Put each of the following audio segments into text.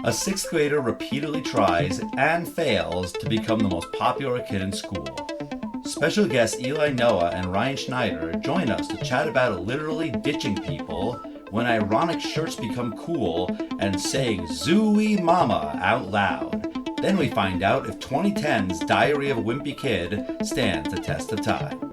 A sixth grader repeatedly tries and fails to become the most popular kid in school. Special guests Eli Noah and Ryan Schneider join us to chat about literally ditching people when ironic shirts become cool and saying "Zooey Mama" out loud. Then we find out if 2010's Diary of a Wimpy Kid stands the test of time.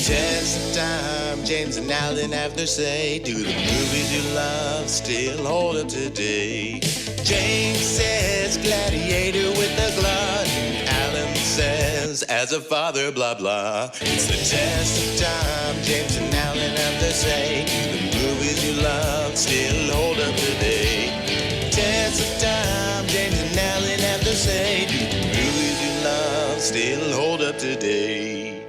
Test of time, James and Alan have to say, do the movies you love still hold up today? James says Gladiator with a glut, Alan says as a father blah blah. It's the test of time, James and Alan have to say, do the movies you love still hold up today? Test of time, James and Alan have to say, do the movies you love still hold up today?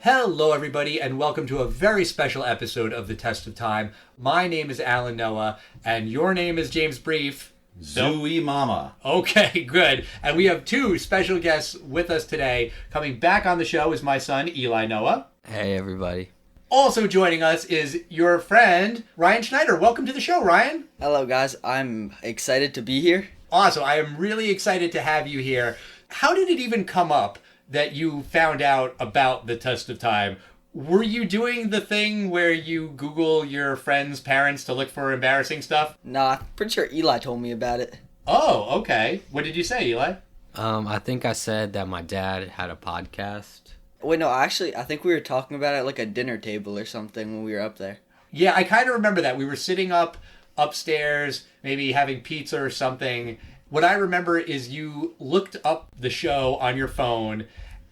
Hello, everybody, and welcome to a very special episode of The Test of Time. My name is Alan Noah, and your name is James Brief. Zooey Mama. Okay, good. And we have two special guests with us today. Coming back on the show is my son, Eli Noah. Hey, everybody. Also joining us is your friend, Ryan Schneider. Welcome to the show, Ryan. Hello, guys. I'm excited to be here. Awesome. I am really excited to have you here. How did it even come up that you found out about the Test of Time? Were you doing the thing where you Google your friends' parents to look for embarrassing stuff? Nah, pretty sure Eli told me about it. Oh, okay. What did you say, Eli? I think I said that my dad had a podcast. Wait, no, actually, I think we were talking about it at like a dinner table or something when we were up there. Yeah, I kind of remember that. We were sitting upstairs, maybe having pizza or something. What I remember is you looked up the show on your phone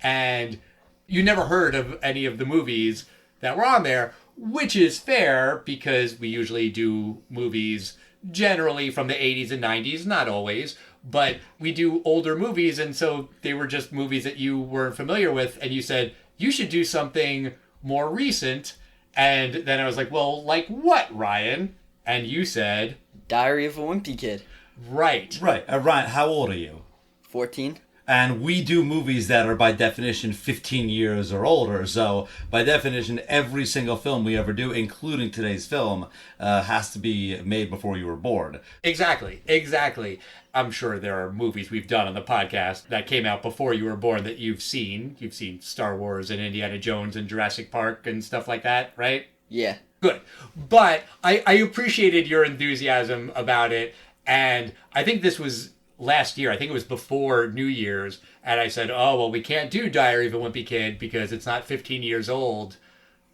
and you never heard of any of the movies that were on there, which is fair because we usually do movies generally from the 80s and 90s, not always, but we do older movies, and so they were just movies that you weren't familiar with, and you said, you should do something more recent, and then I was like, well, like what, Ryan? And you said... Diary of a Wimpy Kid. Right. Ryan, how old are you? 14. And we do movies that are by definition 15 years or older. So by definition, every single film we ever do, including today's film, has to be made before you were born. Exactly. I'm sure there are movies we've done on the podcast that came out before you were born that you've seen. You've seen Star Wars and Indiana Jones and Jurassic Park and stuff like that, right? Yeah. Good. But I appreciated your enthusiasm about it. And I think this was last year. I think it was before New Year's. And I said, oh, well, we can't do Diary of a Wimpy Kid because it's not 15 years old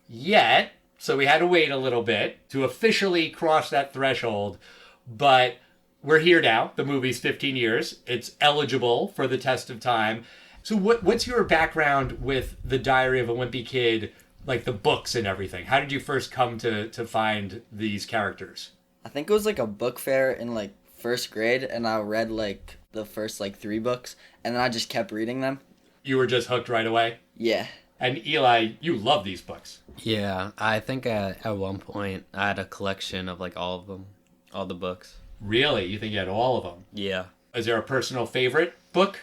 yet. So we had to wait a little bit to officially cross that threshold. But we're here now. The movie's 15 years. It's eligible for the test of time. So what's your background with the Diary of a Wimpy Kid, like the books and everything? How did you first come to find these characters? I think it was like a book fair in like first grade, and I read like the first like 3 books, and then I just kept reading them. You were just hooked right away? Yeah. And Eli, you love these books. Yeah, I think at one point I had a collection of like all of them, all the books. Really? You think you had all of them? Yeah. Is there a personal favorite book?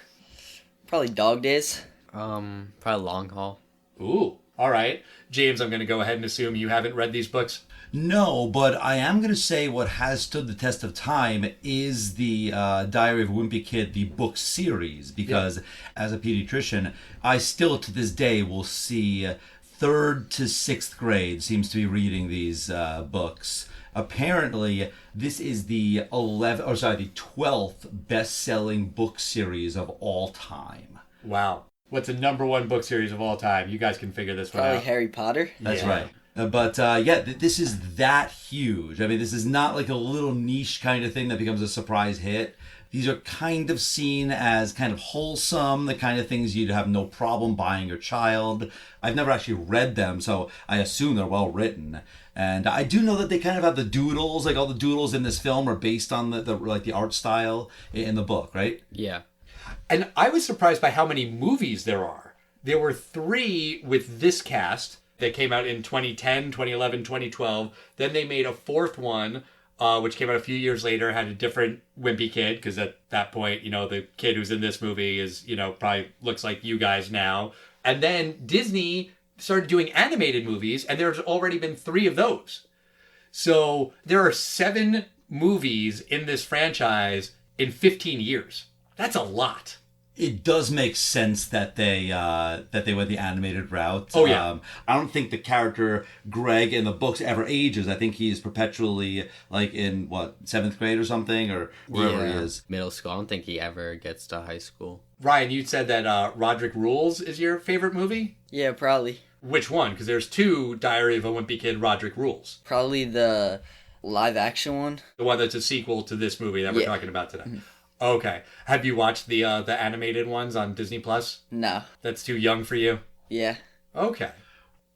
Probably Dog Days. Probably Long Haul. Ooh, all right. James, I'm going to go ahead and assume you haven't read these books. No, but I am going to say what has stood the test of time is the Diary of a Wimpy Kid, the book series, because as a pediatrician, I still to this day will see 3rd to 6th grade seems to be reading these books. Apparently, this is the 12th best-selling book series of all time. Wow. What's the number one book series of all time? You guys can figure this one Probably out. Harry Potter. That's right. But this is that huge. I mean, this is not like a little niche kind of thing that becomes a surprise hit. These are kind of seen as kind of wholesome, the kind of things you'd have no problem buying your child. I've never actually read them, so I assume they're well written. And I do know that they kind of have the doodles, like all the doodles in this film are based on the art style in the book, right? Yeah. And I was surprised by how many movies there are. There were 3 with this cast that came out in 2010, 2011, 2012. Then they made a 4th one, which came out a few years later, had a different Wimpy Kid, because at that point, the kid who's in this movie is, probably looks like you guys now. And then Disney started doing animated movies, and there's already been 3 of those. So there are 7 movies in this franchise in 15 years. That's a lot. It does make sense that they went the animated route. Oh, yeah. I don't think the character Greg in the books ever ages. I think he's perpetually like in 7th grade or something, or wherever he is. Middle school. I don't think he ever gets to high school. Ryan, you said that Roderick Rules is your favorite movie? Yeah, probably. Which one? Because there's 2 Diary of a Wimpy Kid Roderick Rules. Probably the live action one. The one that's a sequel to this movie that we're talking about today. Okay. Have you watched the animated ones on Disney Plus? No. That's too young for you? Yeah. Okay.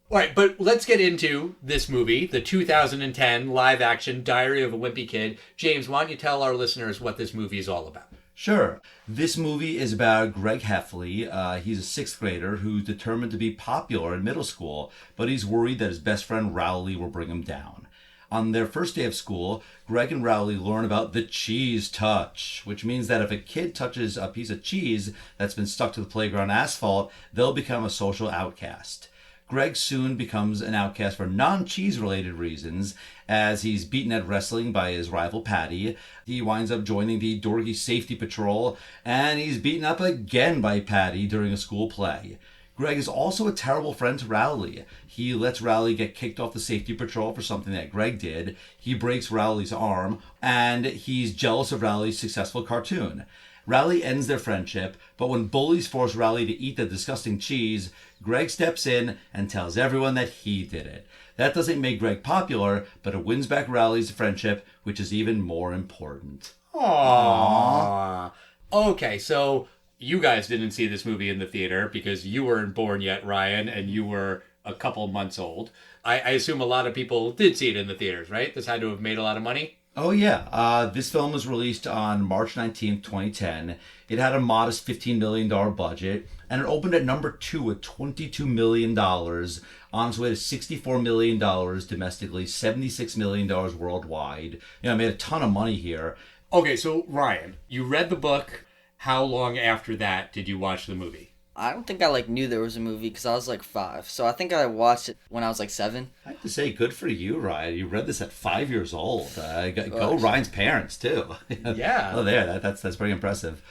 All right, but let's get into this movie, the 2010 live-action Diary of a Wimpy Kid. James, why don't you tell our listeners what this movie is all about? Sure. This movie is about Greg Heffley. He's a 6th grader who's determined to be popular in middle school, but he's worried that his best friend Rowley will bring him down. On their first day of school, Greg and Rowley learn about the cheese touch, which means that if a kid touches a piece of cheese that's been stuck to the playground asphalt, they'll become a social outcast. Greg soon becomes an outcast for non-cheese related reasons, as he's beaten at wrestling by his rival Patty. He winds up joining the Dorky Safety Patrol, and he's beaten up again by Patty during a school play. Greg is also a terrible friend to Rowley. He lets Rowley get kicked off the safety patrol for something that Greg did. He breaks Rowley's arm, and he's jealous of Rowley's successful cartoon. Rowley ends their friendship, but when bullies force Rowley to eat the disgusting cheese, Greg steps in and tells everyone that he did it. That doesn't make Greg popular, but it wins back Rowley's friendship, which is even more important. Aww. Okay, so you guys didn't see this movie in the theater because you weren't born yet, Ryan, and you were a couple months old. I assume a lot of people did see it in the theaters, right? This had to have made a lot of money? Oh, yeah. This film was released on March 19th, 2010. It had a modest $15 million budget, and it opened at number 2 with $22 million, on its way to $64 million domestically, $76 million worldwide. You know, it made a ton of money here. Okay, so Ryan, you read the book. How long after that did you watch the movie? I don't think I knew there was a movie because I was 5. So I think I watched it when I was 7. I have to say, good for you, Ryan. You read this at 5 years old. Go Ryan's parents, too. Yeah. Oh, there. That's pretty impressive.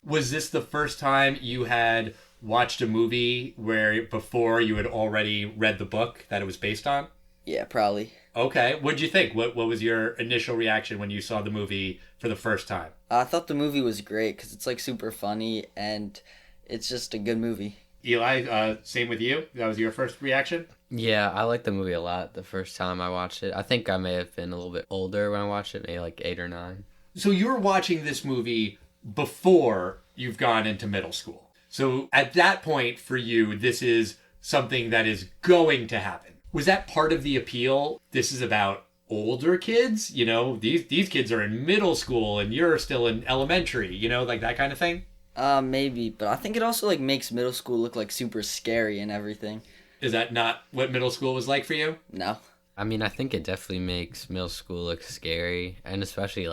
Was this the first time you had watched a movie where before you had already read the book that it was based on? Yeah, probably. Okay. What'd you think? What was your initial reaction when you saw the movie for the first time? I thought the movie was great because it's super funny and it's just a good movie. Eli, same with you? That was your first reaction? Yeah, I liked the movie a lot the first time I watched it. I think I may have been a little bit older when I watched it, maybe 8 or 9. So you're watching this movie before you've gone into middle school. So at that point for you, this is something that is going to happen. Was that part of the appeal? This is about older kids? You know, these kids are in middle school and you're still in elementary, like that kind of thing? Maybe, but I think it also makes middle school look super scary and everything. Is that not what middle school was like for you? No. I mean, I think it definitely makes middle school look scary, and especially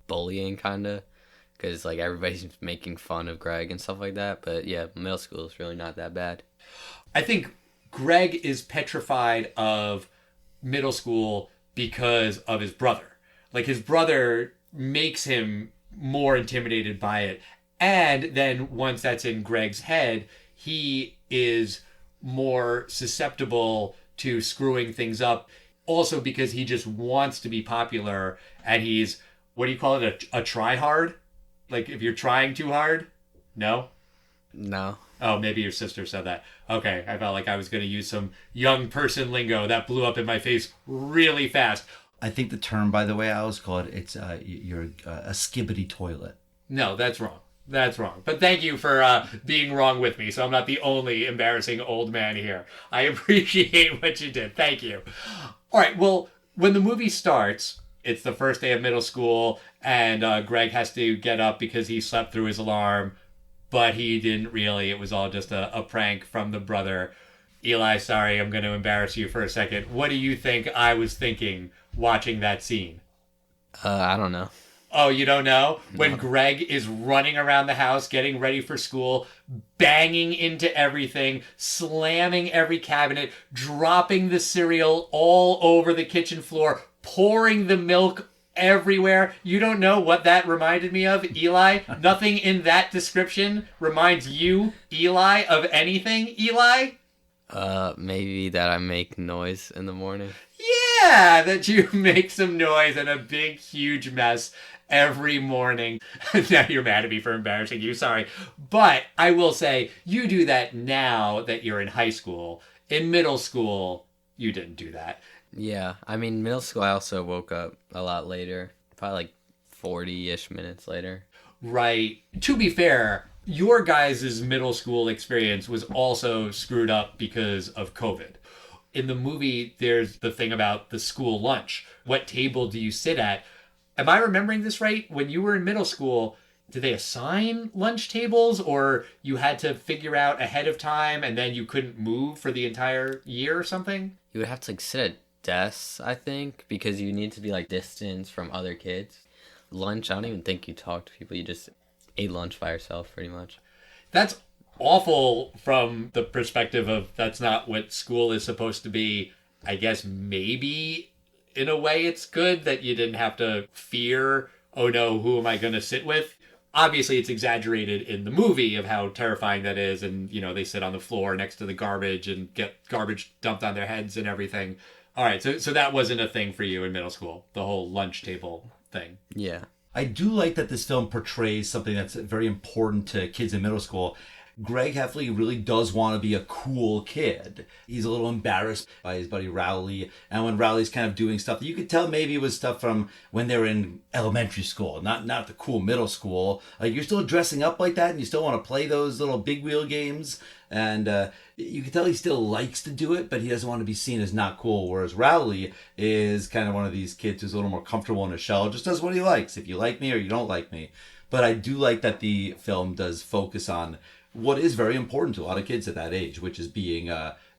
bullying kind of, because everybody's making fun of Greg and stuff like that. But yeah, middle school is really not that bad. I think Greg is petrified of middle school because of his brother. His brother makes him more intimidated by it. And then once that's in Greg's head, he is more susceptible to screwing things up. Also because he just wants to be popular and he's, what do you call it? A try-hard? If you're trying too hard? No? No. Oh, maybe your sister said that. Okay, I felt like I was going to use some young person lingo that blew up in my face really fast. I think the term, by the way, I always call it, you're a skibbity toilet. No, that's wrong. That's wrong. But thank you for being wrong with me, so I'm not the only embarrassing old man here. I appreciate what you did. Thank you. All right, well, when the movie starts, it's the first day of middle school, and Greg has to get up because he slept through his alarm, but he didn't really. It was all just a prank from the brother. Eli, sorry, I'm going to embarrass you for a second. What do you think I was thinking watching that scene? I don't know. Oh, you don't know? When Greg is running around the house, getting ready for school, banging into everything, slamming every cabinet, dropping the cereal all over the kitchen floor, pouring the milk everywhere. You don't know what that reminded me of, Eli? Nothing in that description reminds you, Eli, of anything, Eli? Maybe that I make noise in the morning. Yeah, that you make some noise and a big, huge mess every morning. Now you're mad at me for embarrassing you, sorry. But I will say, you do that now that you're in high school. In middle school, you didn't do that. Yeah, I mean, middle school, I also woke up a lot later, probably like 40-ish minutes later. Right. To be fair, your guys' middle school experience was also screwed up because of COVID. In the movie, there's the thing about the school lunch. What table do you sit at? Am I remembering this right? When you were in middle school, did they assign lunch tables, or you had to figure out ahead of time and then you couldn't move for the entire year or something? You would have to like sit at desks, I think, because you need to be like distance from other kids. Lunch, I don't even think you talk to people. You just ate lunch by yourself, pretty much. That's awful from the perspective of that's not what school is supposed to be. I guess maybe in a way it's good that you didn't have to fear, oh no, who am I going to sit with? Obviously it's exaggerated in the movie of how terrifying that is, and you know, they sit on the floor next to the garbage and get garbage dumped on their heads and everything. All right, so that wasn't a thing for you in middle school, the whole lunch table thing. Yeah. I do like that this film portrays something that's very important to kids in middle school. Greg Heffley really does want to be a cool kid. He's a little embarrassed by his buddy Rowley. And when Rowley's kind of doing stuff, you could tell maybe it was stuff from when they were in elementary school, not the cool middle school. Like, you're still dressing up like that and you still want to play those little big wheel games. And you can tell he still likes to do it, but he doesn't want to be seen as not cool. Whereas Rowley is kind of one of these kids who's a little more comfortable in his shell, just does what he likes. If you like me or you don't like me. But I do like that the film does focus on what is very important to a lot of kids at that age, which is being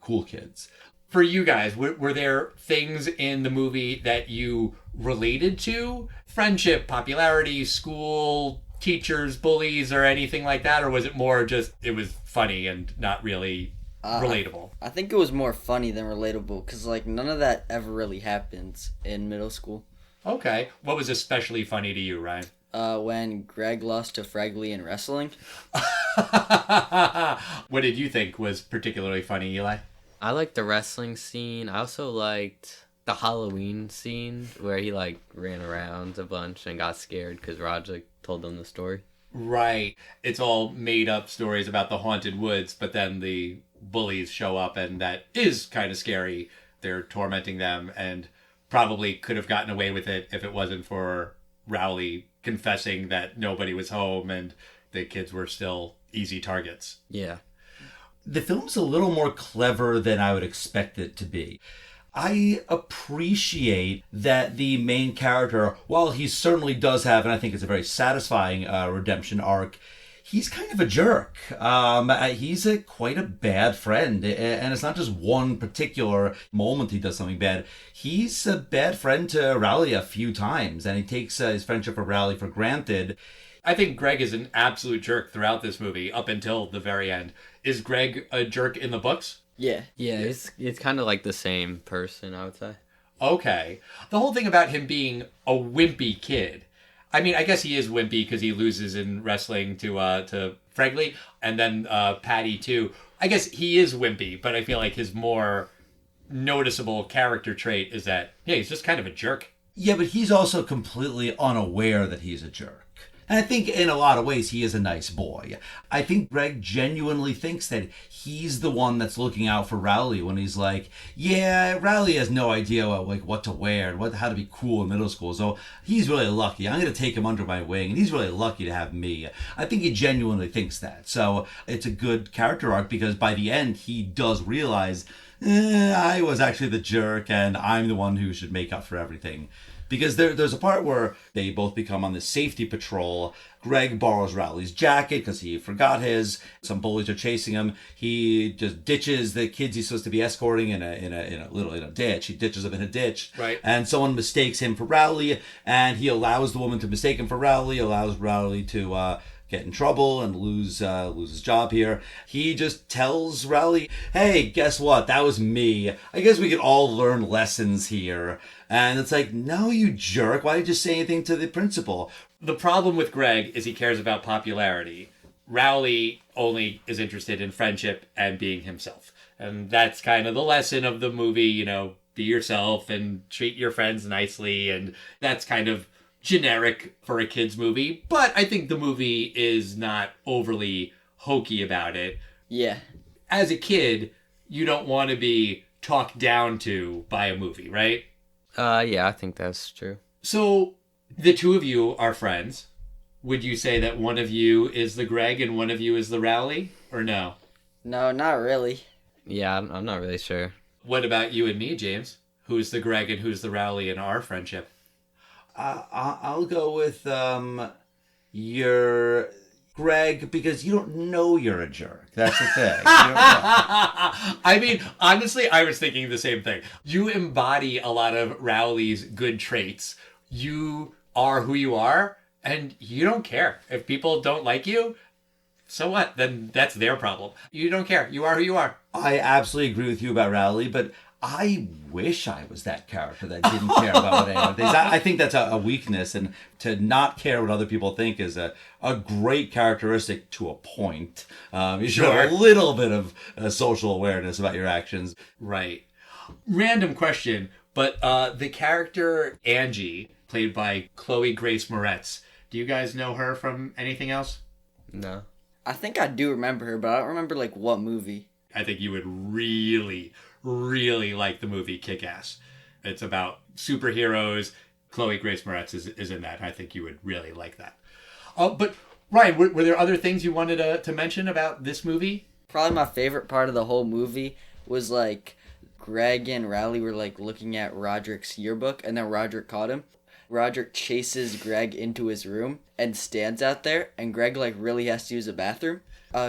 cool kids. For you guys, were there things in the movie that you related to? Friendship, popularity, school, teachers, bullies, or anything like that? Or was it more just, it was funny and not really relatable? I think it was more funny than relatable, because like none of that ever really happens in middle school. Okay. What was especially funny to you, Ryan? When Greg lost to Fragley in wrestling. What did you think was particularly funny, Eli? I liked the wrestling scene. I also liked the Halloween scene where he like ran around a bunch and got scared because Roger told them the story. Right. It's all made up stories about the haunted woods, but then the bullies show up and that is kind of scary. They're tormenting them and probably could have gotten away with it if it wasn't for Rowley confessing that nobody was home and the kids were still easy targets. Yeah. The film's a little more clever than I would expect it to be. I appreciate that the main character, while he certainly does have, and I think it's a very satisfying redemption arc, he's kind of a jerk. He's quite a bad friend, and it's not just one particular moment he does something bad. He's a bad friend to Rowley a few times, and he takes his friendship for Rowley for granted. I think Greg is an absolute jerk throughout this movie up until the very end. Is Greg a jerk in the books? Yeah. Yeah, it's kind of like the same person, I would say. Okay. The whole thing about him being a wimpy kid. I mean, I guess he is wimpy because he loses in wrestling to Fragley and then Patty too. I guess he is wimpy, but I feel like his more noticeable character trait is that, yeah, he's just kind of a jerk. Yeah, but he's also completely unaware that he's a jerk. And I think in a lot of ways he is a nice boy. I think Greg genuinely thinks that he's the one that's looking out for Rowley when he's like, yeah, Rowley has no idea what to wear and how to be cool in middle school. So he's really lucky. I'm going to take him under my wing, and he's really lucky to have me. I think he genuinely thinks that. So it's a good character arc because by the end he does realize, I was actually the jerk and I'm the one who should make up for everything. Because there's a part where they both become on the safety patrol. Greg borrows Rowley's jacket because he forgot his. Some bullies are chasing him. He just ditches the kids he's supposed to be escorting in a ditch. He ditches them in a ditch. Right. And someone mistakes him for Rowley, and he allows the woman to mistake him for Rowley, allows Rowley to get in trouble and lose his job here. He just tells Rowley, hey, guess what? That was me. I guess we could all learn lessons here. And it's like, no, you jerk. Why did you say anything to the principal? The problem with Greg is he cares about popularity. Rowley only is interested in friendship and being himself. And that's kind of the lesson of the movie, be yourself and treat your friends nicely. And that's kind of generic for a kid's movie. But I think the movie is not overly hokey about it. Yeah. As a kid, you don't want to be talked down to by a movie, right? Yeah, I think that's true. So the two of you are friends. Would you say that one of you is the Greg and one of you is the Rowley, or no? No, not really. Yeah, I'm not really sure. What about you and me, James? Who's the Greg and who's the Rowley in our friendship? I'll go with your Greg, because you don't know you're a jerk. That's the thing. I mean, honestly, I was thinking the same thing. You embody a lot of Rowley's good traits. You are who you are, and you don't care. If people don't like you, so what? Then that's their problem. You don't care. You are who you are. I absolutely agree with you about Rowley, but I wish I was that character that didn't care about what anyone thinks. I think that's a weakness, and to not care what other people think is a great characteristic to a point. You should have a little bit of social awareness about your actions. Right. Random question, but the character Angie, played by Chloe Grace Moretz, do you guys know her from anything else? No. I think I do remember her, but I don't remember, what movie. I think you would really, really like the movie Kick-Ass. It's about superheroes. Chloe Grace Moretz is in that. I think you would really like that. But Ryan, were there other things you wanted to mention about this movie? Probably my favorite part of the whole movie was Greg and Rowley were looking at Roderick's yearbook, and then Roderick caught him. Roderick chases Greg into his room and stands out there, and Greg really has to use the bathroom.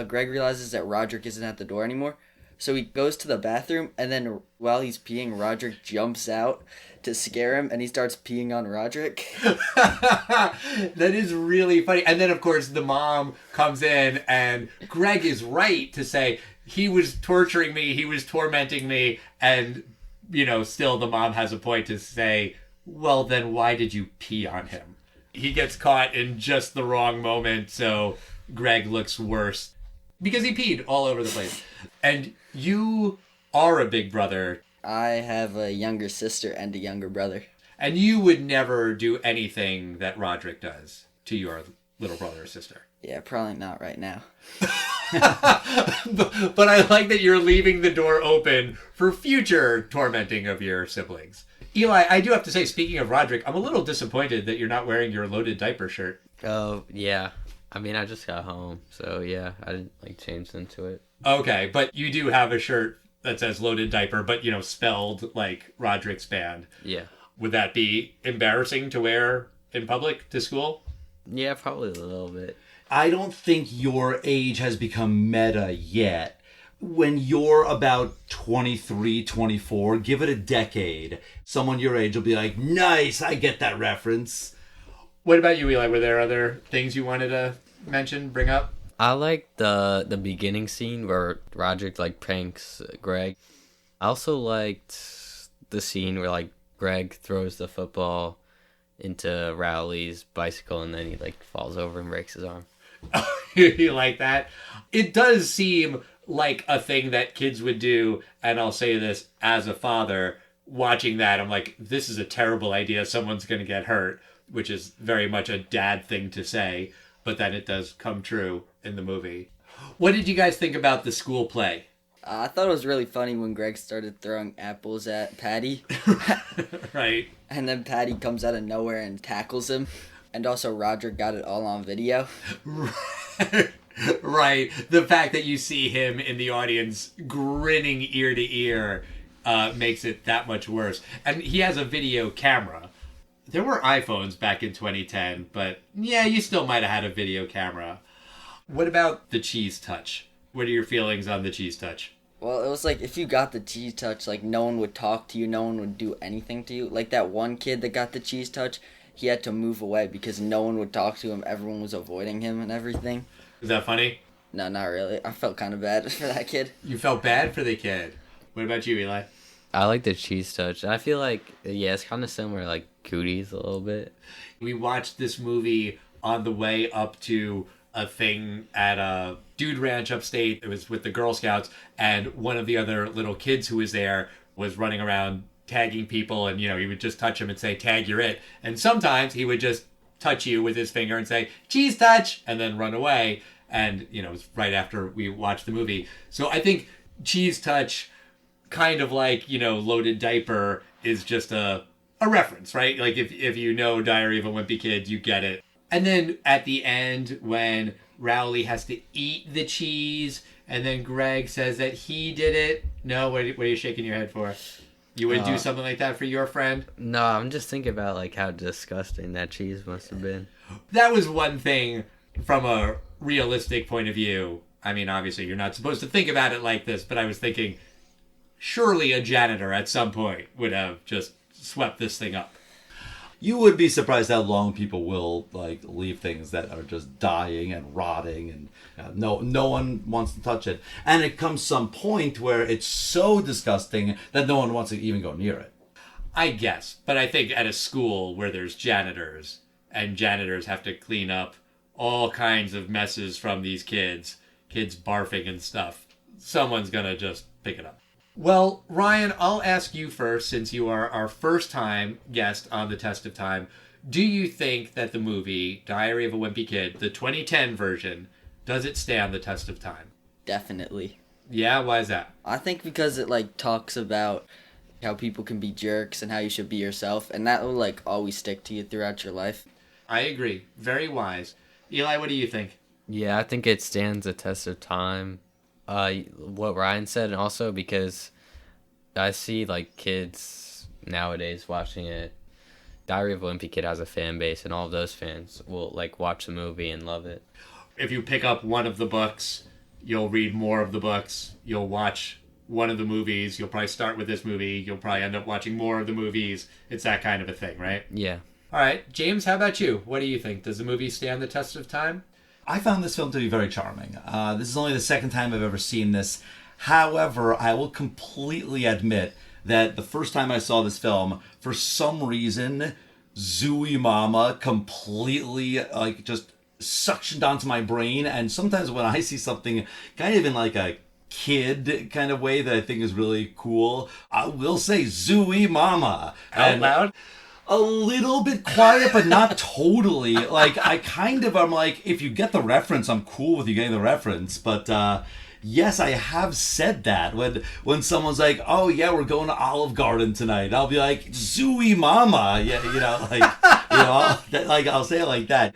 Greg realizes that Roderick isn't at the door anymore, so he goes to the bathroom, and then while he's peeing, Roderick jumps out to scare him, and he starts peeing on Roderick. That is really funny. And then, of course, the mom comes in, and Greg is right to say, he was torturing me, he was tormenting me, and, still the mom has a point to say, well, then why did you pee on him? He gets caught in just the wrong moment, so Greg looks worse because he peed all over the place. And you are a big brother. I have a younger sister and a younger brother. And you would never do anything that Roderick does to your little brother or sister. Yeah, probably not right now. But I like that you're leaving the door open for future tormenting of your siblings. Eli, I do have to say, speaking of Roderick, I'm a little disappointed that you're not wearing your loaded diaper shirt. Oh, yeah. I mean, I just got home, so yeah, I didn't change into it. Okay, but you do have a shirt that says loaded diaper, but spelled like Roderick's band. Yeah. Would that be embarrassing to wear in public to school? Yeah, probably a little bit. I don't think your age has become meta yet. When you're about 23, 24, give it a decade. Someone your age will be like, nice, I get that reference. What about you, Eli? Were there other things you wanted to mention, bring up? I like the beginning scene where Roderick pranks Greg. I also liked the scene where Greg throws the football into Rowley's bicycle and then he falls over and breaks his arm. You like that? It does seem like a thing that kids would do, and I'll say this as a father, watching that, I'm like, this is a terrible idea, someone's going to get hurt, which is very much a dad thing to say, but then it does come true in the movie. What did you guys think about the school play? I thought it was really funny when Greg started throwing apples at Patty. Right. And then Patty comes out of nowhere and tackles him. And also Roderick got it all on video. Right. The fact that you see him in the audience grinning ear to ear makes it that much worse. And he has a video camera. There were iPhones back in 2010, but yeah, you still might have had a video camera. What about the Cheese Touch? What are your feelings on the Cheese Touch? Well, it was like if you got the cheese touch, like no one would talk to you, no one would do anything to you. Like that one kid that got the cheese touch, he had to move away because no one would talk to him. Everyone was avoiding him and everything. Is that funny? No, not really. I felt kind of bad for that kid. You felt bad for the kid. What about you, Eli? I like the cheese touch. I feel like, yeah, it's kind of similar like Cooties a little bit. We watched this movie on the way up to a thing at a dude ranch upstate. It was with the Girl Scouts, and one of the other little kids who was there was running around tagging people, and, you know, he would just touch them and say, tag, you're it. And sometimes he would just touch you with his finger and say, cheese touch, and then run away. And, you know, it was right after we watched the movie. So I think cheese touch, kind of like, you know, loaded diaper, is just a reference, right? Like if you know Diary of a Wimpy Kid, you get it. And then at the end, when Rowley has to eat the cheese, and then Greg says that he did it. No, what are you shaking your head for? You would do something like that for your friend? No, I'm just thinking about like how disgusting that cheese must have been. That was one thing from a realistic point of view. I mean, obviously, you're not supposed to think about it like this, but I was thinking, surely a janitor at some point would have just swept this thing up. You would be surprised how long people will like leave things that are just dying and rotting, and no one wants to touch it. And it comes some point where it's so disgusting that no one wants to even go near it. I guess, but I think at a school where there's janitors, and janitors have to clean up all kinds of messes from these kids barfing and stuff, someone's gonna just pick it up. Well, Ryan, I'll ask you first, since you are our first-time guest on the Test of Time. Do you think that the movie Diary of a Wimpy Kid, the 2010 version, does it stand the test of time? Definitely. Yeah? Why is that? I think because it like talks about how people can be jerks and how you should be yourself, and that will like always stick to you throughout your life. I agree. Very wise. Eli, what do you think? Yeah, I think it stands the test of time. What Ryan said, and also because I see like kids nowadays watching it. Diary of a Wimpy Kid has a fan base, and all of those fans will like watch the movie and love it. If you pick up one of the books, you'll read more of the books. You'll watch one of the movies. You'll probably start with this movie. You'll probably end up watching more of the movies. It's that kind of a thing, right? Yeah. All right, James, how about you? What do you think? Does the movie stand the test of time? I found this film to be very charming. This is only the second time I've ever seen this. However, I will completely admit that the first time I saw this film, for some reason, Zooey Mama completely like just suctioned onto my brain. And sometimes when I see something kind of in like a kid kind of way that I think is really cool, I will say Zooey Mama. Out loud? A little bit quiet, but not totally. Like, I'm like, if you get the reference, I'm cool with you getting the reference. But, yes, I have said that. When someone's like, oh, yeah, we're going to Olive Garden tonight, I'll be like, Zooey Mama. Yeah, I'll say it like that.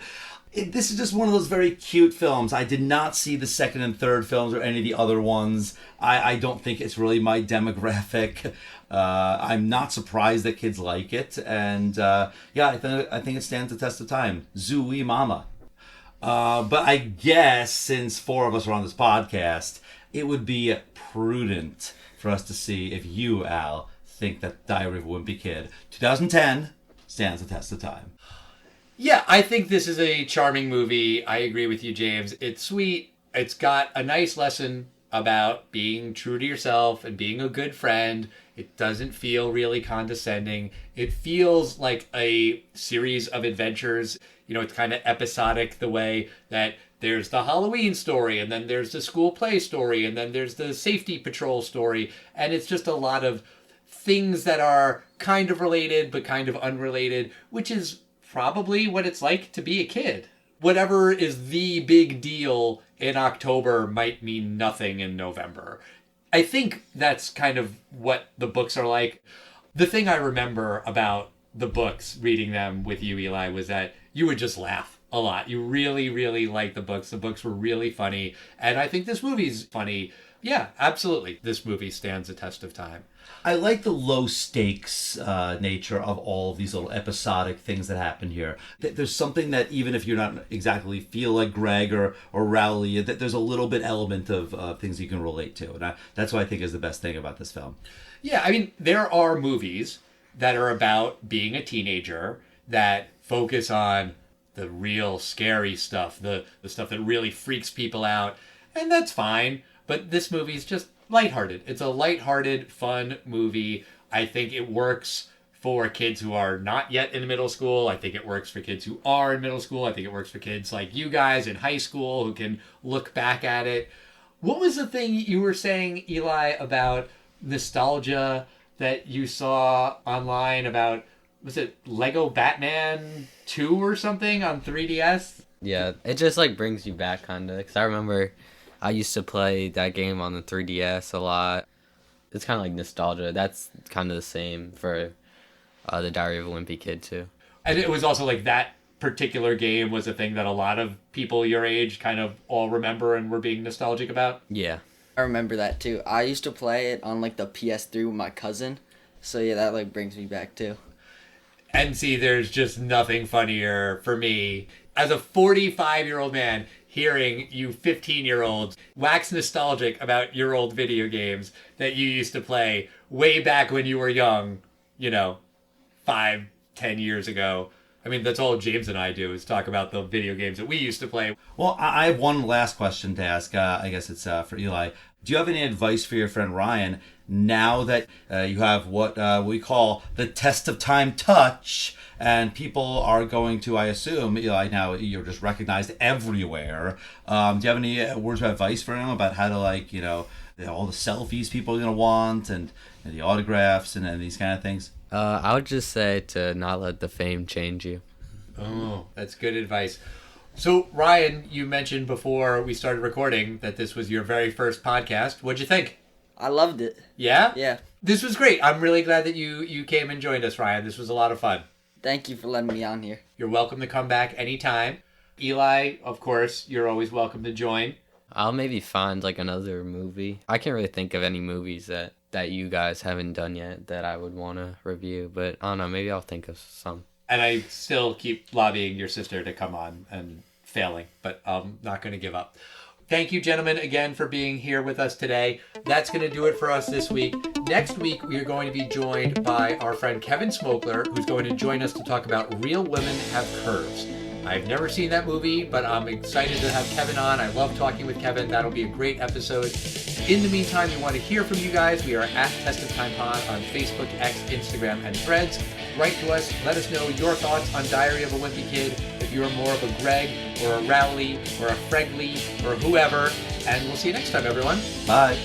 This is just one of those very cute films. I did not see the second and third films or any of the other ones. I don't think it's really my demographic. I'm not surprised that kids like it. And I think it stands the test of time. Zooey Mama. But I guess since four of us are on this podcast, it would be prudent for us to see if you, Al, think that Diary of a Wimpy Kid 2010 stands the test of time. Yeah, I think this is a charming movie. I agree with you, James. It's sweet. It's got a nice lesson about being true to yourself and being a good friend. It doesn't feel really condescending. It feels like a series of adventures. You know, it's kind of episodic the way that there's the Halloween story, and then there's the school play story, and then there's the safety patrol story. And it's just a lot of things that are kind of related but kind of unrelated, which is probably what it's like to be a kid. Whatever is the big deal in October might mean nothing in November. I think that's kind of what the books are like. The thing I remember about the books, reading them with you, Eli, was that you would just laugh a lot. You really, really liked the books. The books were really funny. And I think this movie's funny. Yeah, absolutely. This movie stands the test of time. I like the low stakes nature of all of these little episodic things that happen here. There's something that even if you're not exactly feel like Greg or Rowley, that there's a little bit element of things you can relate to. And that's what I think is the best thing about this film. Yeah, I mean, there are movies that are about being a teenager that focus on the real scary stuff, the stuff that really freaks people out, and that's fine. But this movie is just lighthearted. It's a lighthearted, fun movie. I think it works for kids who are not yet in middle school. I think it works for kids who are in middle school. I think it works for kids like you guys in high school who can look back at it. What was the thing you were saying, Eli, about nostalgia that you saw online about, was it Lego Batman 2 or something on 3DS? Yeah, it just like brings you back kind of, because I remember I used to play that game on the 3DS a lot. It's kind of like nostalgia. That's kind of the same for the Diary of a Wimpy Kid too. And it was also like that particular game was a thing that a lot of people your age kind of all remember and were being nostalgic about. Yeah. I remember that too. I used to play it on like the PS3 with my cousin. So yeah, that like brings me back too. And see, there's just nothing funnier for me as a 45-year-old man hearing you 15-year-olds wax nostalgic about your old video games that you used to play way back when you were young, 5-10 years ago. I mean, that's all James and I do is talk about the video games that we used to play. Well, I have one last question to ask. I guess it's for Eli. Do you have any advice for your friend Ryan now that you have what we call the test of time touch, and people are going to, I assume, Eli, now you're just recognized everywhere. Do you have any words of advice for him about how to, like, all the selfies people are going to want and the autographs and these kind of things? I would just say to not let the fame change you. Oh, that's good advice. So, Ryan, you mentioned before we started recording that this was your very first podcast. What'd you think? I loved it. Yeah? Yeah. This was great. I'm really glad that you came and joined us, Ryan. This was a lot of fun. Thank you for letting me on here. You're welcome to come back anytime. Eli, of course, you're always welcome to join. I'll maybe find like another movie. I can't really think of any movies that you guys haven't done yet that I would want to review, but I don't know, maybe I'll think of some. And I still keep lobbying your sister to come on and failing, but I'm not going to give up. Thank you, gentlemen, again for being here with us today. That's going to do it for us this week. Next week, we are going to be joined by our friend Kevin Smokler, who's going to join us to talk about Real Women Have Curves. I've never seen that movie, but I'm excited to have Kevin on. I love talking with Kevin. That'll be a great episode. In the meantime, we want to hear from you guys. We are at Test of Time Pod on Facebook, X, Instagram, and Threads. Write to us. Let us know your thoughts on Diary of a Wimpy Kid. If you're more of a Greg or a Rowley or a Fregley or whoever. And we'll see you next time, everyone. Bye.